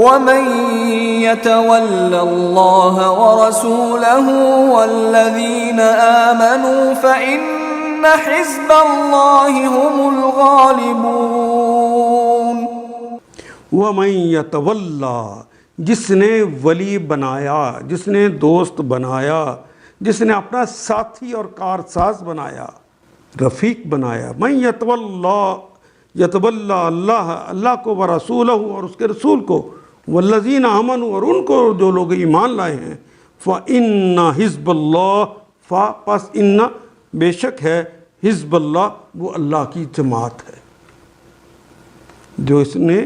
وَمَن يَتَوَلَّ اللَّهَ وَرَسُولَهُ وَالَّذِينَ آمَنُوا فَإِنَّ حِزْبَ اللَّهِ هُمُ الْغَالِبُونَ۔ وَمَن يَتَوَلَّ، جس نے ولی بنایا، جس نے دوست بنایا، جس نے اپنا ساتھی اور کارساز بنایا، رفیق بنایا، من یتولی اللہ کو ورسولہ، اور اس کے رسول کو، والذین آمنوا، اور ان کو جو لوگ ایمان لائے ہیں، فإن حزب اللہ، پس ان بے شک ہے حزب اللہ، وہ اللہ کی جماعت ہے۔ جو اس نے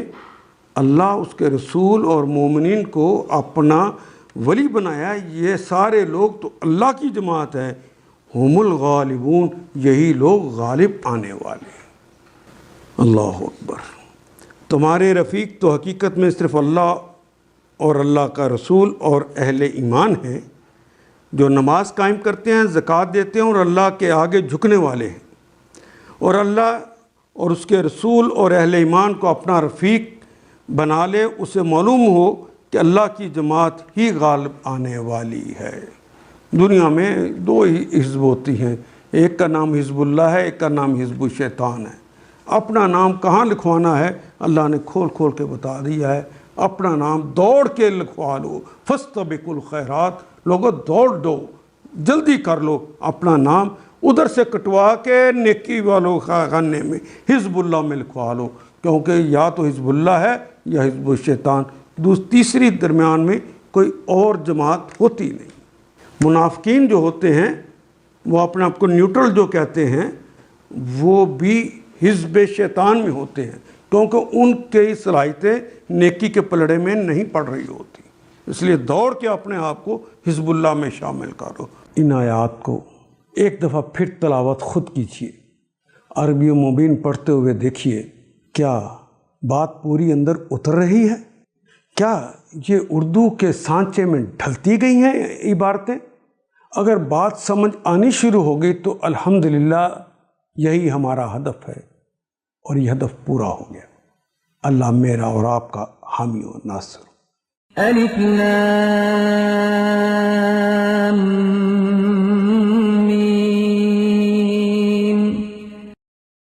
اللہ، اس کے رسول اور مومنین کو اپنا ولی بنایا، یہ سارے لوگ تو اللہ کی جماعت ہے۔ ہم الغالبون، یہی لوگ غالب آنے والے ہیں۔ اللہ اکبر۔ تمہارے رفیق تو حقیقت میں صرف اللہ اور اللہ کا رسول اور اہل ایمان ہیں، جو نماز قائم کرتے ہیں، زکوٰۃ دیتے ہیں اور اللہ کے آگے جھکنے والے ہیں، اور اللہ اور اس کے رسول اور اہل ایمان کو اپنا رفیق بنا لے، اسے معلوم ہو کہ اللہ کی جماعت ہی غالب آنے والی ہے۔ دنیا میں دو ہی حزب ہوتی ہیں، ایک کا نام حزب اللہ ہے، ایک کا نام حزب الشیطان ہے۔ اپنا نام کہاں لکھوانا ہے اللہ نے کھول کھول کے بتا دیا ہے۔ اپنا نام دوڑ کے لکھوا لو، فاستبقوا الخیرات، لوگو دوڑ دو، جلدی کر لو، اپنا نام ادھر سے کٹوا کے نیکی والوں خانے میں حزب اللہ میں لکھوا لو، کیونکہ یا تو حزب اللہ ہے یا حزب الشیطان، تیسری درمیان میں کوئی اور جماعت ہوتی نہیں۔ منافقین جو ہوتے ہیں وہ اپنے آپ کو نیوٹرل جو کہتے ہیں، وہ بھی حزب شیطان میں ہوتے ہیں، کیونکہ ان کی صلاحیتیں نیکی کے پلڑے میں نہیں پڑ رہی ہوتی۔ اس لیے دوڑ کے اپنے آپ کو حزب اللہ میں شامل کرو۔ ان آیات کو ایک دفعہ پھر تلاوت خود کیجیے، عربی و مبین پڑھتے ہوئے دیکھیے، کیا بات پوری اندر اتر رہی ہے؟ کیا یہ اردو کے سانچے میں ڈھلتی گئی ہیں عبارتیں؟ اگر بات سمجھ آنی شروع ہو گئی تو الحمدللہ یہی ہمارا ہدف ہے، اور یہ ہدف پورا ہو گیا۔ اللہ میرا اور آپ کا حامی و ناصر۔ الف لام